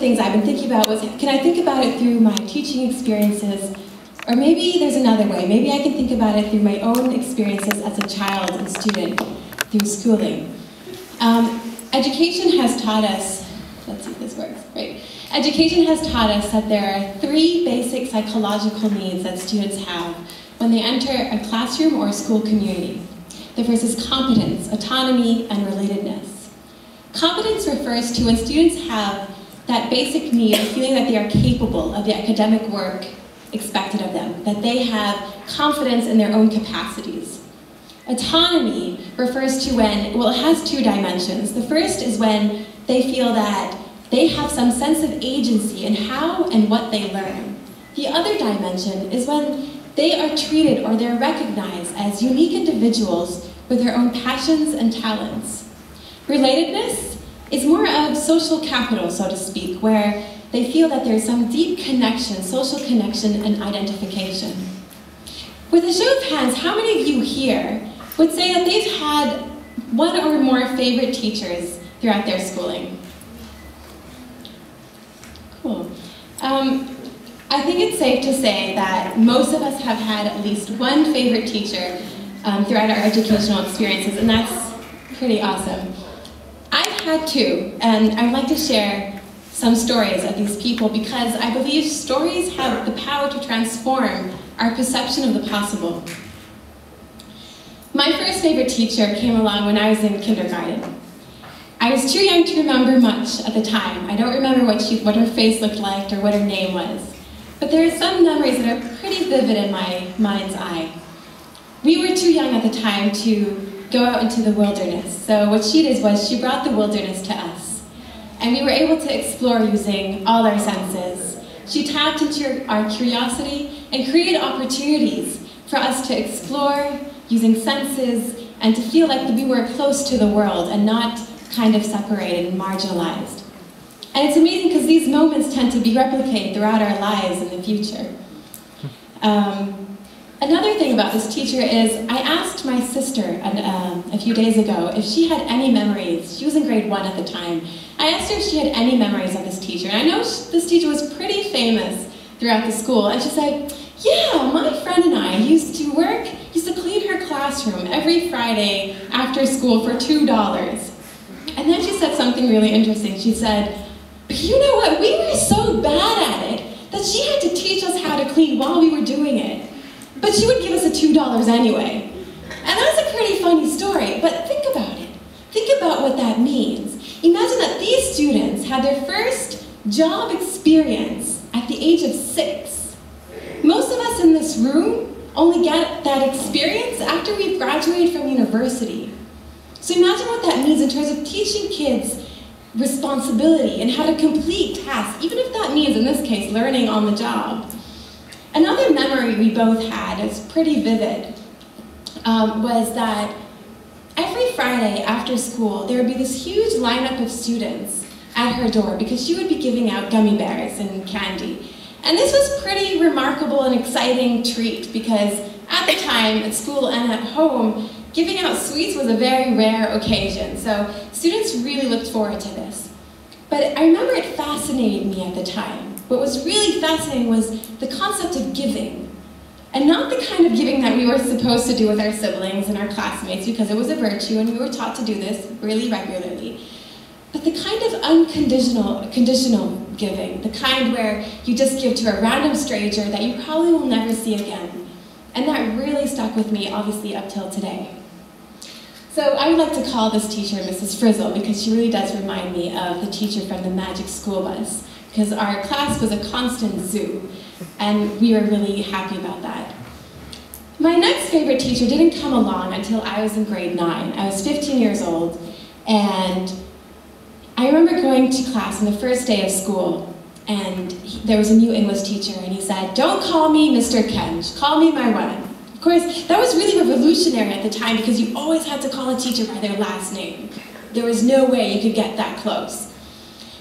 things I've been thinking about was, can I think about it through my teaching experiences? Or maybe there's another way. Maybe I can think about it through my own experiences as a child and student through schooling. Education has taught us, let's see if this works, right? Education has taught us that there are 3 basic psychological needs that students have when they enter a classroom or a school community. The first is competence, autonomy, and relatedness. Competence refers to when students have that basic need of feeling that they are capable of the academic work expected of them, that they have confidence in their own capacities. Autonomy refers to when, well, it has 2 dimensions. The first is when they feel that they have some sense of agency in how and what they learn. The other dimension is when they are treated or they're recognized as unique individuals with their own passions and talents. Relatedness is more of social capital, so to speak, where they feel that there's some deep connection, social connection and identification. With a show of hands, how many of you here would say that they've had one or more favorite teachers throughout their schooling? Cool. I think it's safe to say that most of us have had at least one favorite teacher throughout our educational experiences, and that's pretty awesome. I've had 2, and I'd like to share some stories of these people because I believe stories have the power to transform our perception of the possible. My first favorite teacher came along when I was in kindergarten. I was too young to remember much at the time. I don't remember what her face looked like or what her name was. But there are some memories that are pretty vivid in my mind's eye. We were too young at the time to go out into the wilderness. So what she did was she brought the wilderness to us. And we were able to explore using all our senses. She tapped into our curiosity and created opportunities for us to explore using senses and to feel like we were close to the world and not kind of separated and marginalized. And it's amazing because these moments tend to be replicated throughout our lives in the future. Another thing about this teacher is I asked my sister a few days ago if she had any memories. She was in grade 1 at the time. I asked her if she had any memories of this teacher. And I know this teacher was pretty famous throughout the school. And she said, yeah, my friend and I used to clean her classroom every Friday after school for $2. And then she said something really interesting. She said, you know what, we were so bad at it that she had to teach us how to clean while we were doing it. But she would give us $2 anyway. And that's a pretty funny story, but think about it. Think about what that means. Imagine that these students had their first job experience at the age of 6. Most of us in this room only get that experience after we've graduated from university. So imagine what that means in terms of teaching kids responsibility and how to complete tasks, even if that means, in this case, learning on the job. Another memory we both had, it's pretty vivid, was that every Friday after school, there would be this huge lineup of students at her door because she would be giving out gummy bears and candy. And this was pretty remarkable and exciting treat because at the time, at school and at home, giving out sweets was a very rare occasion. So students really looked forward to this. But I remember it fascinated me at the time. What was really fascinating was the concept of giving. And not the kind of giving that we were supposed to do with our siblings and our classmates because it was a virtue and we were taught to do this really regularly. But the kind of conditional giving, the kind where you just give to a random stranger that you probably will never see again. And that really stuck with me, obviously, up till today. So I would like to call this teacher Mrs. Frizzle because she really does remind me of the teacher from the Magic School Bus because our class was a constant zoo and we were really happy about that. My next favorite teacher didn't come along until I was in grade 9. I was 15 years old and I remember going to class on the first day of school and there was a new English teacher and he said, "Don't call me Mr. Kenj, call me Marwan." Of course, that was really revolutionary at the time because you always had to call a teacher by their last name. There was no way you could get that close.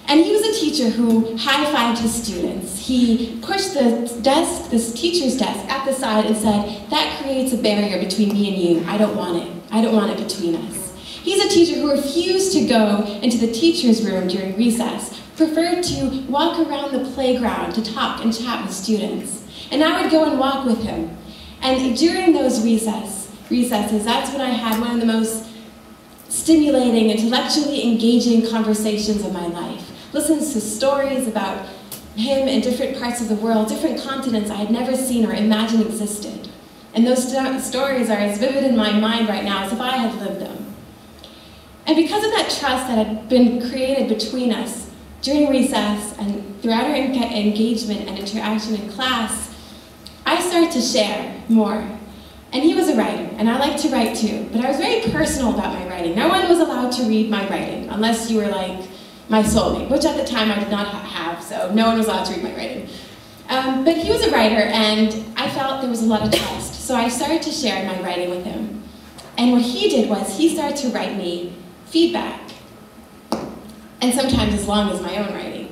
And he was a teacher who high-fived his students. He pushed this teacher's desk at the side and said, "That creates a barrier between me and you. I don't want it. I don't want it between us." He's a teacher who refused to go into the teacher's room during recess, preferred to walk around the playground to talk and chat with students. And I would go and walk with him. And during those recesses, that's when I had one of the most stimulating, intellectually engaging conversations of my life. Listens to stories about him in different parts of the world, different continents I had never seen or imagined existed. And those stories are as vivid in my mind right now as if I had lived them. And because of that trust that had been created between us during recess and throughout our engagement and interaction in class, I started to share more. And he was a writer, and I like to write too, but I was very personal about my writing. No one was allowed to read my writing, unless you were like my soulmate, which at the time I did not have, so no one was allowed to read my writing. But he was a writer, and I felt there was a lot of trust, so I started to share my writing with him. And what he did was he started to write me feedback, and sometimes as long as my own writing.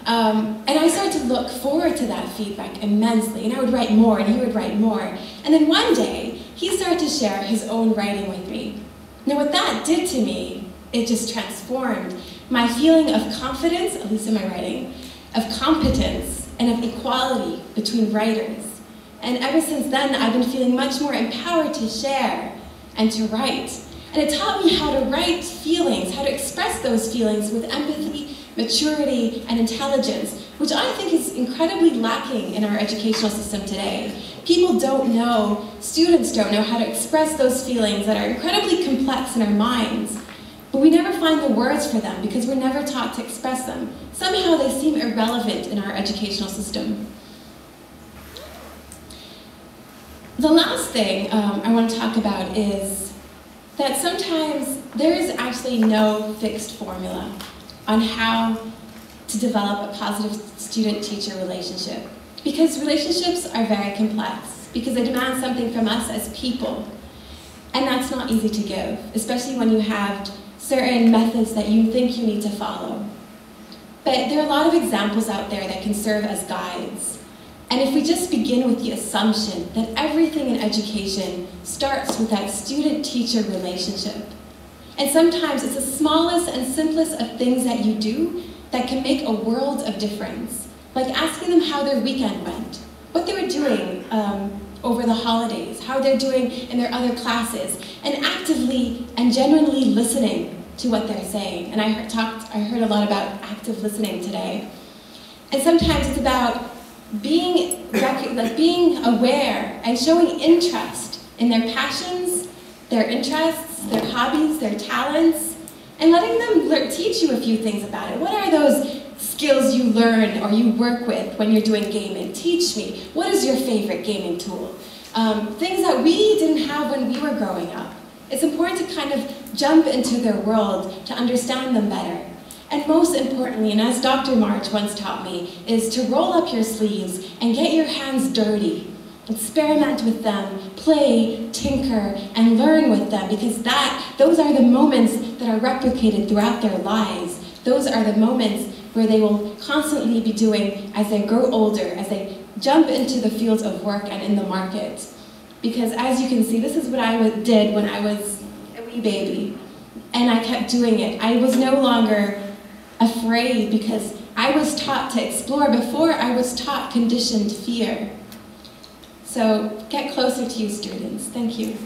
And I started to look forward to that feedback immensely, and I would write more, and he would write more. And then one day, he started to share his own writing with me. Now what that did to me, it just transformed my feeling of confidence, at least in my writing, of competence, and of equality between writers. And ever since then, I've been feeling much more empowered to share and to write. And it taught me how to write feelings, how to express those feelings with empathy, maturity, and intelligence, which I think is incredibly lacking in our educational system today. People don't know, students don't know how to express those feelings that are incredibly complex in our minds, but we never find the words for them because we're never taught to express them. Somehow they seem irrelevant in our educational system. The last thing I want to talk about is that sometimes there is actually no fixed formula on how to develop a positive student-teacher relationship. Because relationships are very complex, because they demand something from us as people. And that's not easy to give, especially when you have certain methods that you think you need to follow. But there are a lot of examples out there that can serve as guides. And if we just begin with the assumption that everything in education starts with that student-teacher relationship, and sometimes it's the smallest and simplest of things that you do that can make a world of difference. Like asking them how their weekend went, what they were doing over the holidays, how they're doing in their other classes, and actively and genuinely listening to what they're saying. And I heard a lot about active listening today. And sometimes it's about being aware and showing interest in their passions, their interests, their hobbies, their talents, and letting them teach you a few things about it. What are those skills you learn or you work with when you're doing gaming? Teach me. What is your favorite gaming tool? Things that we didn't have when we were growing up. It's important to kind of jump into their world to understand them better. And most importantly, and as Dr. March once taught me, is to roll up your sleeves and get your hands dirty. Experiment with them, play, tinker, and learn with them, because those are the moments that are replicated throughout their lives. Those are the moments where they will constantly be doing as they grow older, as they jump into the fields of work and in the market. Because as you can see, this is what I did when I was a wee baby. And I kept doing it. I was no longer afraid because I was taught to explore before I was taught conditioned fear. So get closer to you, students. Thank you.